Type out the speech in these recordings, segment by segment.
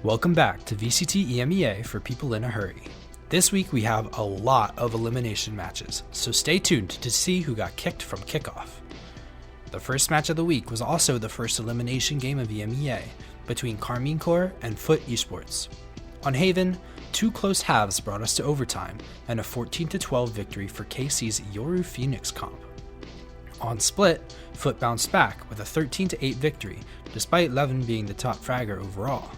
Welcome back to VCT EMEA for people in a hurry. This week we have a lot of elimination matches, so stay tuned to see who got kicked from Kickoff. The first match of the week was also the first elimination game of EMEA between Karmine Corps and Foot Esports. On Haven, two close halves brought us to overtime and a 14-12 victory for KC's Yoru Phoenix comp. On Split, Foot bounced back with a 13-8 victory, despite Levin being the top fragger overall.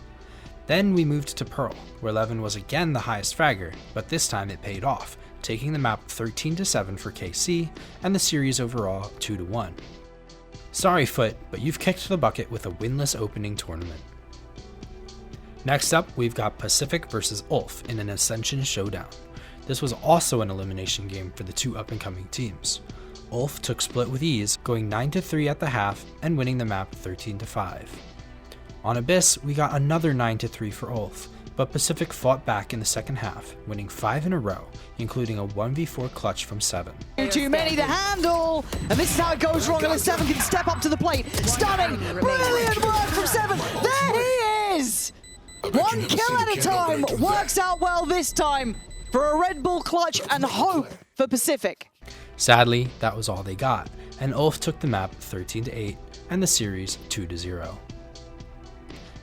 Then we moved to Pearl, where Levin was again the highest fragger, but this time it paid off, taking the map 13-7 for KC, and the series overall 2-1. Sorry Foot, but you've kicked the bucket with a winless opening tournament. Next up, we've got Pacific vs Ulf in an Ascension showdown. This was also an elimination game for the two up-and-coming teams. Ulf took Split with ease, going 9-3 at the half and winning the map 13-5. On Abyss, we got another 9-3 for Ulf, but Pacific fought back in the second half, winning 5 in a row, including a 1v4 clutch from 7. Too many to handle, and this is how it goes wrong, and 7 can step up to the plate. Stunning, brilliant work from 7. There he is! One kill at a time, works out well this time for a Red Bull clutch and hope for Pacific. Sadly, that was all they got, and Ulf took the map 13-8 and the series 2-0.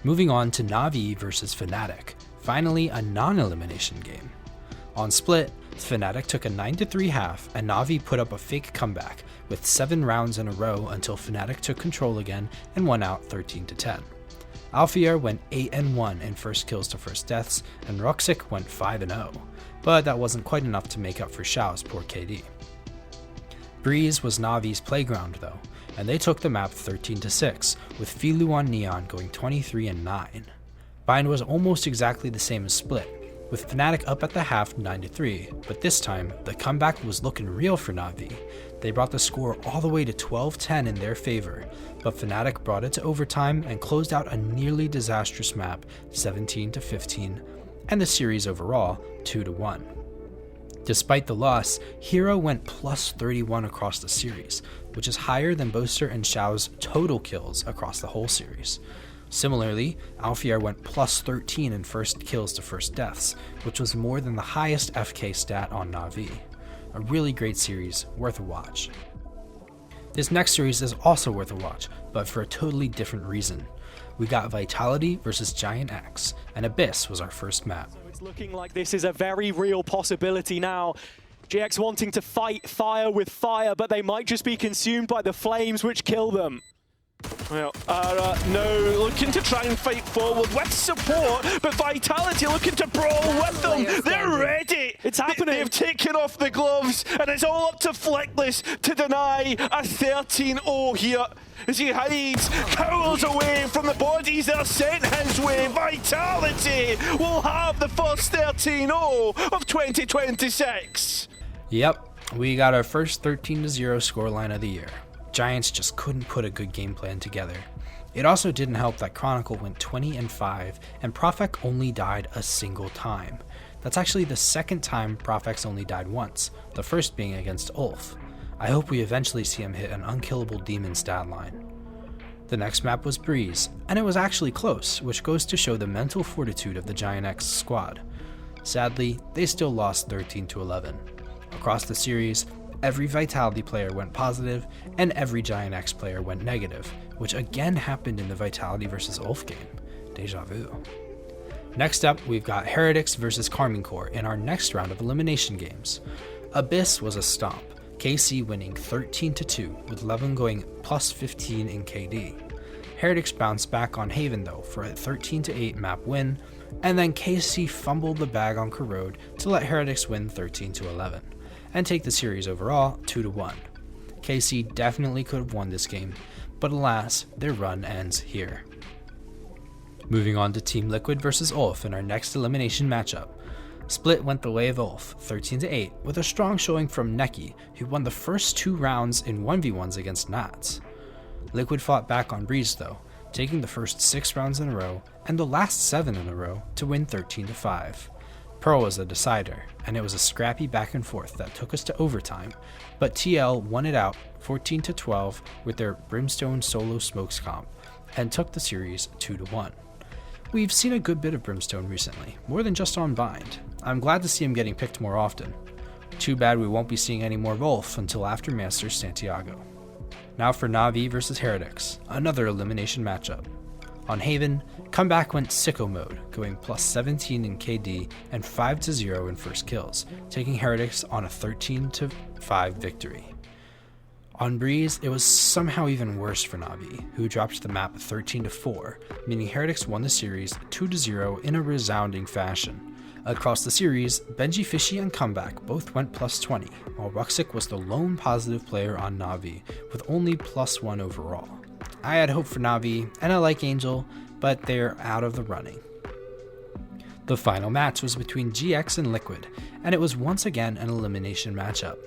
Moving on to Na'Vi vs Fnatic, finally a non-elimination game. On Split, Fnatic took a 9-3 half and Na'Vi put up a fake comeback with 7 rounds in a row until Fnatic took control again and won out 13-10. Alfier went 8-1 in first kills to first deaths, and Roxic went 5-0, but that wasn't quite enough to make up for Xiao's poor KD. Breeze was Na'Vi's playground though, and they took the map 13-6, with Filu on Neon going 23-9. Bind was almost exactly the same as Split, with Fnatic up at the half 9-3, but this time, the comeback was looking real for Na'Vi. They brought the score all the way to 12-10 in their favor, but Fnatic brought it to overtime and closed out a nearly disastrous map 17-15, and the series overall 2-1. Despite the loss, Hero went plus 31 across the series, which is higher than Boaster and Xiao's total kills across the whole series. Similarly, Alfier went plus 13 in first kills to first deaths, which was more than the highest FK stat on Na'Vi. A really great series, worth a watch. This next series is also worth a watch, but for a totally different reason. We got Vitality versus Giant X, and Abyss was our first map. So it's looking like this is a very real possibility now. GX wanting to fight fire with fire, but they might just be consumed by the flames which kill them. Well, no, looking to try and fight forward with support, but Vitality looking to brawl with them. They're ready. It's happening. They've taken off the gloves, and it's all up to Flickless to deny a 13-0 here. As he hides, cowls away from the bodies that are sent his way. Vitality will have the first 13-0 of 2026. Yep, we got our first 13-0 scoreline of the year. Giants just couldn't put a good game plan together. It also didn't help that Chronicle went 20-5 and Profek only died a single time. That's actually the second time Profek's only died once, the first being against Ulf. I hope we eventually see him hit an unkillable demon stat line. The next map was Breeze, and it was actually close, which goes to show the mental fortitude of the Giant X squad. Sadly, they still lost 13-11. Across the series, every Vitality player went positive, and every Giant X player went negative, which again happened in the Vitality vs Ulf game. Deja vu. Next up, we've got Heretics vs Karmine Corps in our next round of elimination games. Abyss was a stomp, KC winning 13-2, with Levin going plus 15 in KD. Heretics bounced back on Haven though for a 13-8 map win, and then KC fumbled the bag on Corrode to let Heretics win 13-11. And take the series overall 2-1. KC definitely could have won this game, but alas, their run ends here. Moving on to Team Liquid vs Ulf in our next elimination matchup. Split went the way of Ulf, 13-8, with a strong showing from Neki, who won the first 2 rounds in 1v1s against Nats. Liquid fought back on Breeze though, taking the first 6 rounds in a row and the last 7 in a row to win 13-5. Pearl was a decider, and it was a scrappy back and forth that took us to overtime, but TL won it out 14-12 with their Brimstone solo smokes comp, and took the series 2-1. We've seen a good bit of Brimstone recently, more than just on Bind. I'm glad to see him getting picked more often. Too bad we won't be seeing any more Wolf until after Masters Santiago. Now for Na'Vi vs Heretics, another elimination matchup. On Haven, Comeback went sicko mode, going plus 17 in KD and 5-0 in first kills, taking Heretics on a 13-5 victory. On Breeze, it was somehow even worse for Na'Vi, who dropped the map 13-4, meaning Heretics won the series 2-0 in a resounding fashion. Across the series, Benji Fishy and Comeback both went plus 20, while Ruxic was the lone positive player on Na'Vi, with only plus 1 overall. I had hope for Na'Vi, and I like Angel, but they're out of the running. The final match was between GX and Liquid, and it was once again an elimination matchup.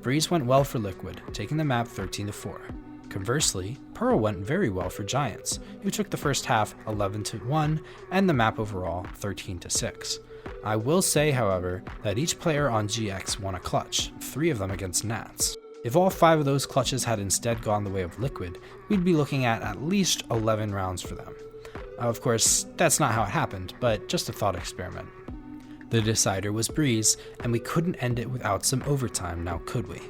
Breeze went well for Liquid, taking the map 13-4. Conversely, Pearl went very well for Giants, who took the first half 11-1 and the map overall 13-6. I will say, however, that each player on GX won a clutch, 3 of them against Nats. If all 5 of those clutches had instead gone the way of Liquid, we'd be looking at least 11 rounds for them. Of course, that's not how it happened, but just a thought experiment. The decider was Breeze, and we couldn't end it without some overtime, now could we?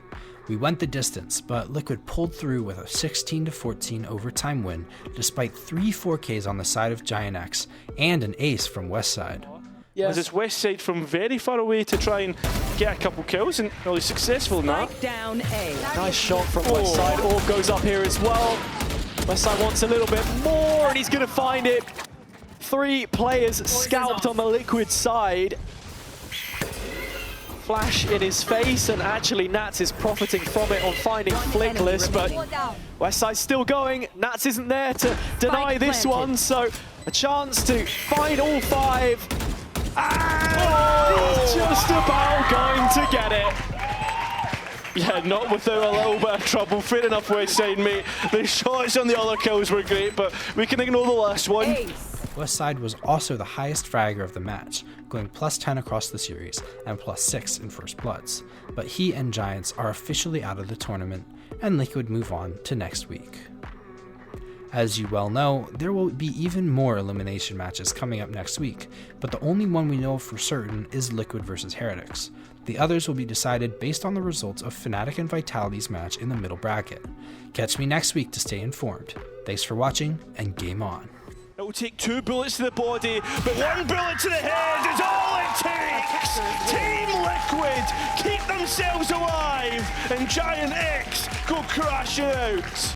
We went the distance, but Liquid pulled through with a 16-14 overtime win, despite 3 4Ks on the side of Giant X and an ace from Westside. Yes. It's Westside from very far away to try and get a couple kills, and really successful in that. Down A. Nice shot from Westside. Orb goes up here as well. Westside wants a little bit more, and he's going to find it. 3 players scalped on the Liquid side. Flash in his face, and actually Nats is profiting from it on finding Flickless, but Westside's still going. Nats isn't there to deny this one, so a chance to find all 5. Oh, he's just about going to get it. Yeah, not without a little bit of trouble. Fair enough, Westside, mate. The shots on the other kills were great, but we can ignore the last one. Westside was also the highest fragger of the match, going plus 10 across the series and plus 6 in First Bloods, but he and Giants are officially out of the tournament, and Liquid move on to next week. As you well know, there will be even more elimination matches coming up next week, but the only one we know for certain is Liquid vs Heretics. The others will be decided based on the results of Fnatic and Vitality's match in the middle bracket. Catch me next week to stay informed. Thanks for watching, and game on. It will take 2 bullets to the body, but 1 bullet to the head is all it takes! Team Liquid keep themselves alive, and Giant X go crashing out!